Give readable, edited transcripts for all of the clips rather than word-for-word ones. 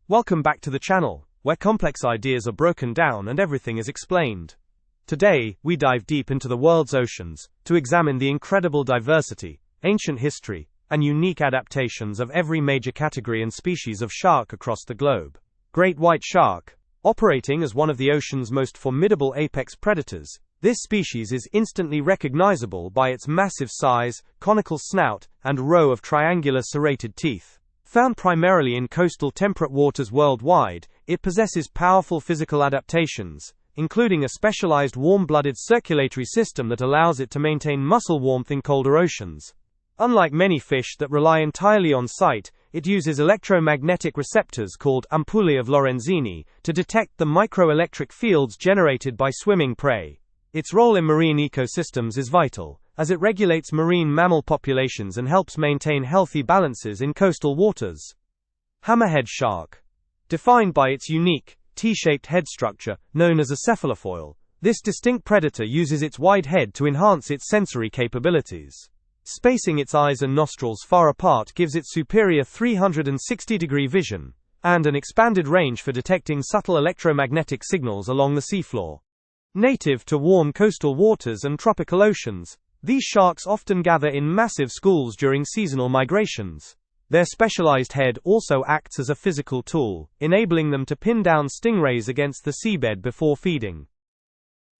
Welcome back to the channel, where complex ideas are broken down and everything is explained. Today, we dive deep into the world's oceans, to examine the incredible diversity, ancient history, and unique adaptations of every major category and species of shark across the globe. Great white shark. Operating as one of the ocean's most formidable apex predators, this species is instantly recognizable by its massive size, conical snout, and row of triangular serrated teeth. Found primarily in coastal temperate waters worldwide, it possesses powerful physical adaptations, including a specialized warm-blooded circulatory system that allows it to maintain muscle warmth in colder oceans. Unlike many fish that rely entirely on sight, it uses electromagnetic receptors called ampullae of Lorenzini to detect the microelectric fields generated by swimming prey. Its role in marine ecosystems is vital, as it regulates marine mammal populations and helps maintain healthy balances in coastal waters. Hammerhead shark. Defined by its unique, T-shaped head structure, known as a cephalofoil, this distinct predator uses its wide head to enhance its sensory capabilities. Spacing its eyes and nostrils far apart gives it superior 360-degree vision, and an expanded range for detecting subtle electromagnetic signals along the seafloor. Native to warm coastal waters and tropical oceans, these sharks often gather in massive schools during seasonal migrations. Their specialized head also acts as a physical tool, enabling them to pin down stingrays against the seabed before feeding.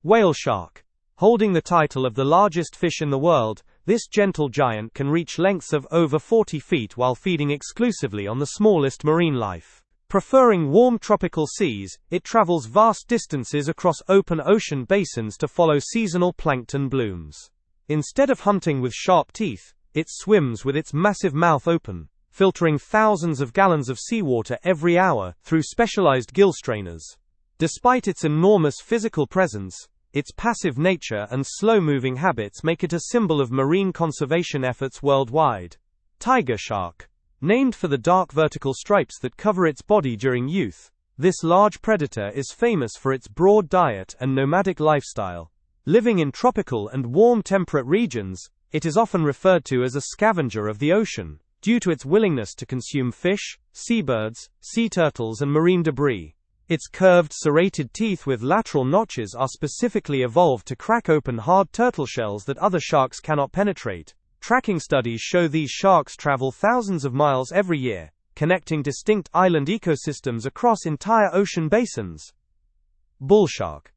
Whale shark. Holding the title of the largest fish in the world, this gentle giant can reach lengths of over 40 feet while feeding exclusively on the smallest marine life. Preferring warm tropical seas, it travels vast distances across open ocean basins to follow seasonal plankton blooms. Instead of hunting with sharp teeth, it swims with its massive mouth open, filtering thousands of gallons of seawater every hour through specialized gill strainers. Despite its enormous physical presence, its passive nature and slow-moving habits make it a symbol of marine conservation efforts worldwide. Tiger shark. Named for the dark vertical stripes that cover its body during youth, this large predator is famous for its broad diet and nomadic lifestyle. Living in tropical and warm temperate regions, it is often referred to as a scavenger of the ocean, due to its willingness to consume fish, seabirds, sea turtles and marine debris. Its curved serrated teeth with lateral notches are specifically evolved to crack open hard turtle shells that other sharks cannot penetrate. Tracking studies show these sharks travel thousands of miles every year, connecting distinct island ecosystems across entire ocean basins. Bull shark.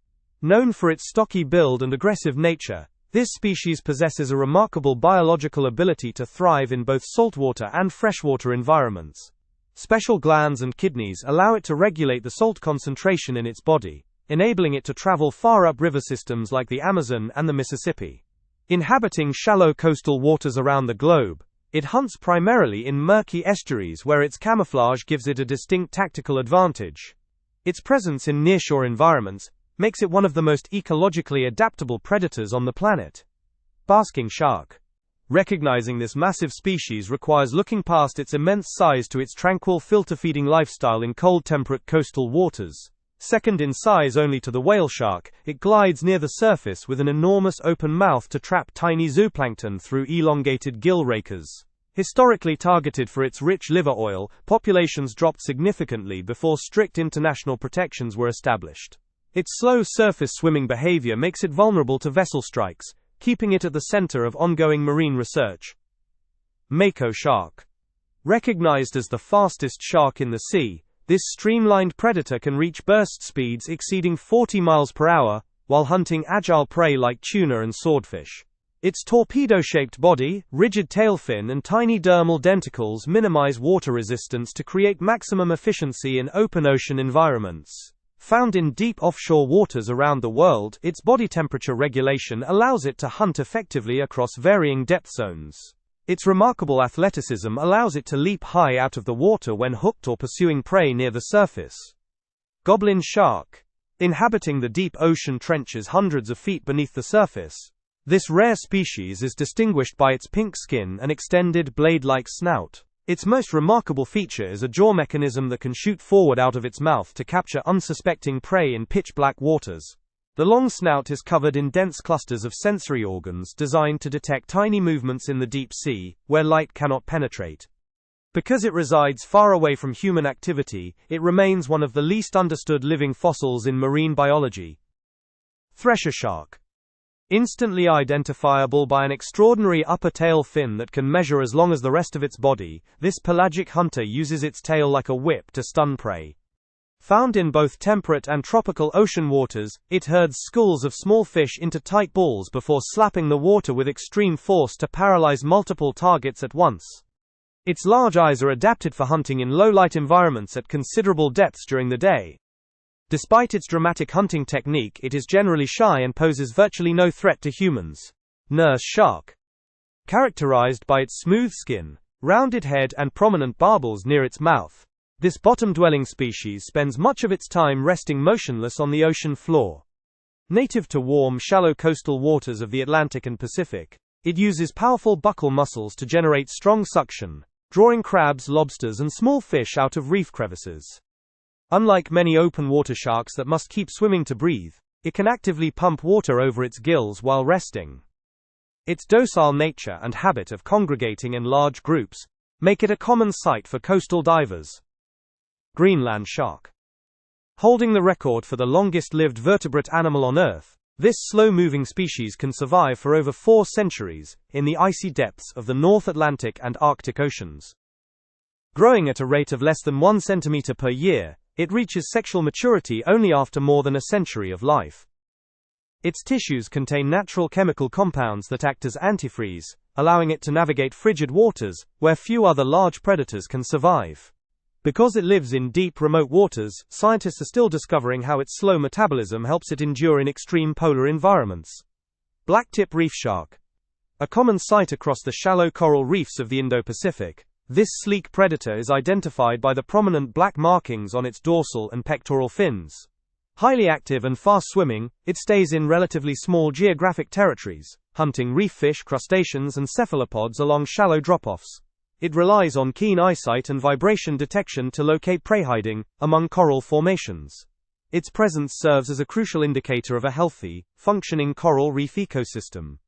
Known for its stocky build and aggressive nature, this species possesses a remarkable biological ability to thrive in both saltwater and freshwater environments. Special glands and kidneys allow it to regulate the salt concentration in its body, enabling it to travel far up river systems like the Amazon and the Mississippi. Inhabiting shallow coastal waters around the globe, it hunts primarily in murky estuaries where its camouflage gives it a distinct tactical advantage. Its presence in nearshore environments makes it one of the most ecologically adaptable predators on the planet. Basking shark. Recognizing this massive species requires looking past its immense size to its tranquil filter-feeding lifestyle in cold temperate coastal waters. Second in size only to the whale shark, it glides near the surface with an enormous open mouth to trap tiny zooplankton through elongated gill rakers. Historically targeted for its rich liver oil, populations dropped significantly before strict international protections were established. Its slow surface swimming behavior makes it vulnerable to vessel strikes, keeping it at the center of ongoing marine research. Mako shark. Recognized as the fastest shark in the sea, this streamlined predator can reach burst speeds exceeding 40 miles per hour, while hunting agile prey like tuna and swordfish. Its torpedo-shaped body, rigid tail fin and tiny dermal denticles minimize water resistance to create maximum efficiency in open ocean environments. Found in deep offshore waters around the world, its body temperature regulation allows it to hunt effectively across varying depth zones. Its remarkable athleticism allows it to leap high out of the water when hooked or pursuing prey near the surface. Goblin shark. Inhabiting the deep ocean trenches hundreds of feet beneath the surface, this rare species is distinguished by its pink skin and extended blade-like snout. Its most remarkable feature is a jaw mechanism that can shoot forward out of its mouth to capture unsuspecting prey in pitch-black waters. The long snout is covered in dense clusters of sensory organs designed to detect tiny movements in the deep sea, where light cannot penetrate. Because it resides far away from human activity, it remains one of the least understood living fossils in marine biology. Thresher shark. Instantly identifiable by an extraordinary upper tail fin that can measure as long as the rest of its body, this pelagic hunter uses its tail like a whip to stun prey. Found in both temperate and tropical ocean waters, it herds schools of small fish into tight balls before slapping the water with extreme force to paralyze multiple targets at once. Its large eyes are adapted for hunting in low-light environments at considerable depths during the day. Despite its dramatic hunting technique, it is generally shy and poses virtually no threat to humans. Nurse shark. Characterized by its smooth skin, rounded head and prominent barbels near its mouth, this bottom-dwelling species spends much of its time resting motionless on the ocean floor. Native to warm, shallow coastal waters of the Atlantic and Pacific, it uses powerful buccal muscles to generate strong suction, drawing crabs, lobsters and small fish out of reef crevices. Unlike many open-water sharks that must keep swimming to breathe, it can actively pump water over its gills while resting. Its docile nature and habit of congregating in large groups make it a common sight for coastal divers. Greenland shark. Holding the record for the longest-lived vertebrate animal on Earth, this slow-moving species can survive for over 4 centuries in the icy depths of the North Atlantic and Arctic Oceans. Growing at a rate of less than 1 centimeter per year, it reaches sexual maturity only after more than a century of life. Its tissues contain natural chemical compounds that act as antifreeze, allowing it to navigate frigid waters, where few other large predators can survive. Because it lives in deep, remote waters, scientists are still discovering how its slow metabolism helps it endure in extreme polar environments. Blacktip reef shark. A common sight across the shallow coral reefs of the Indo-Pacific, this sleek predator is identified by the prominent black markings on its dorsal and pectoral fins. Highly active and fast-swimming, it stays in relatively small geographic territories, hunting reef fish, crustaceans and cephalopods along shallow drop-offs. It relies on keen eyesight and vibration detection to locate prey hiding among coral formations. Its presence serves as a crucial indicator of a healthy, functioning coral reef ecosystem.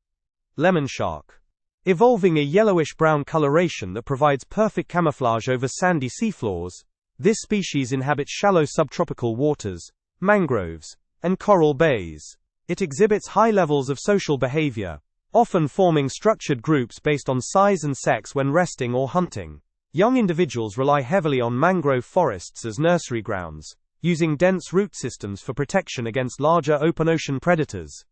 Lemon shark. Evolving a yellowish-brown coloration that provides perfect camouflage over sandy seafloors, this species inhabits shallow subtropical waters, mangroves, and coral bays. It exhibits high levels of social behavior, often forming structured groups based on size and sex when resting or hunting. Young individuals rely heavily on mangrove forests as nursery grounds, using dense root systems for protection against larger open-ocean predators.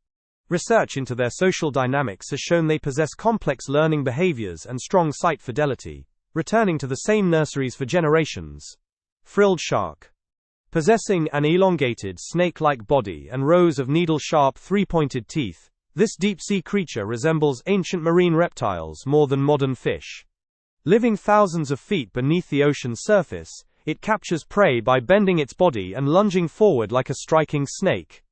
Research into their social dynamics has shown they possess complex learning behaviors and strong site fidelity, returning to the same nurseries for generations. Frilled shark. Possessing an elongated, snake-like body and rows of needle-sharp three-pointed teeth, this deep-sea creature resembles ancient marine reptiles more than modern fish. Living thousands of feet beneath the ocean's surface, it captures prey by bending its body and lunging forward like a striking snake.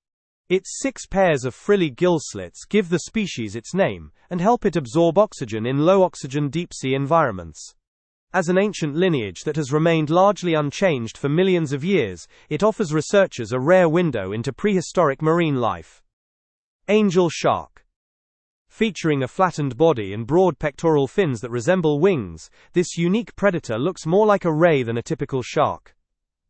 Its 6 pairs of frilly gill slits give the species its name, and help it absorb oxygen in low-oxygen deep-sea environments. As an ancient lineage that has remained largely unchanged for millions of years, it offers researchers a rare window into prehistoric marine life. Angel shark. Featuring a flattened body and broad pectoral fins that resemble wings, this unique predator looks more like a ray than a typical shark.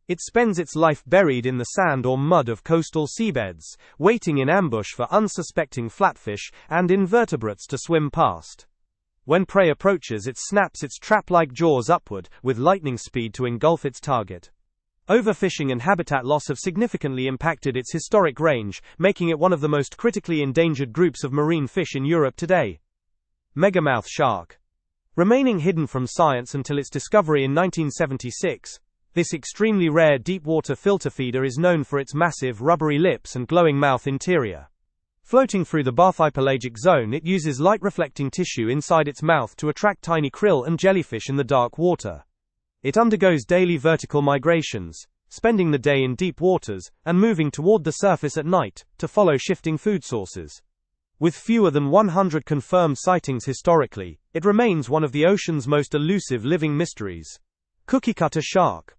It spends its life buried in the sand or mud of coastal seabeds, waiting in ambush for unsuspecting flatfish and invertebrates to swim past. When prey approaches, it snaps its trap-like jaws upward, with lightning speed to engulf its target. Overfishing and habitat loss have significantly impacted its historic range, making it one of the most critically endangered groups of marine fish in Europe today. Megamouth shark. Remaining hidden from science until its discovery in 1976, this extremely rare deep-water filter feeder is known for its massive, rubbery lips and glowing mouth interior. Floating through the bathypelagic zone, it uses light-reflecting tissue inside its mouth to attract tiny krill and jellyfish in the dark water. It undergoes daily vertical migrations, spending the day in deep waters, and moving toward the surface at night, to follow shifting food sources. With fewer than 100 confirmed sightings historically, it remains one of the ocean's most elusive living mysteries. Cookie-cutter shark.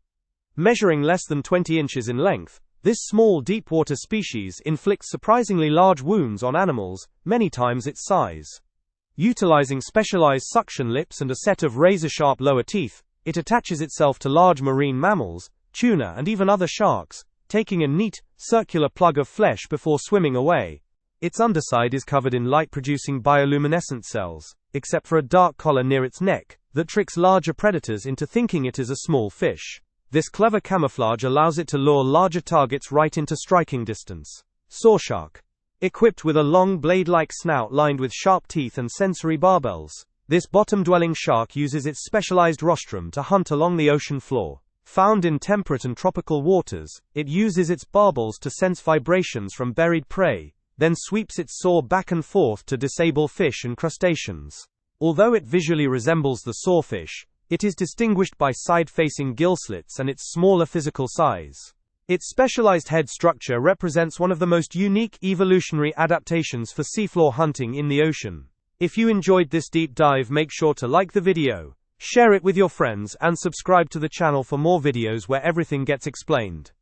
Measuring less than 20 inches in length, this small deep-water species inflicts surprisingly large wounds on animals, many times its size. Utilizing specialized suction lips and a set of razor-sharp lower teeth, It attaches itself to large marine mammals, tuna and even other sharks, taking a neat, circular plug of flesh before swimming away. Its underside is covered in light-producing bioluminescent cells, except for a dark collar near its neck, that tricks larger predators into thinking it is a small fish. This clever camouflage allows it to lure larger targets right into striking distance. Sawshark. Equipped with a long blade-like snout lined with sharp teeth and sensory barbels, this bottom-dwelling shark uses its specialized rostrum to hunt along the ocean floor. Found in temperate and tropical waters, it uses its barbels to sense vibrations from buried prey, then sweeps its saw back and forth to disable fish and crustaceans. Although it visually resembles the sawfish, it is distinguished by side-facing gill slits and its smaller physical size. Its specialized head structure represents one of the most unique evolutionary adaptations for seafloor hunting in the ocean. If you enjoyed this deep dive, make sure to like the video, share it with your friends, and subscribe to the channel for more videos where everything gets explained.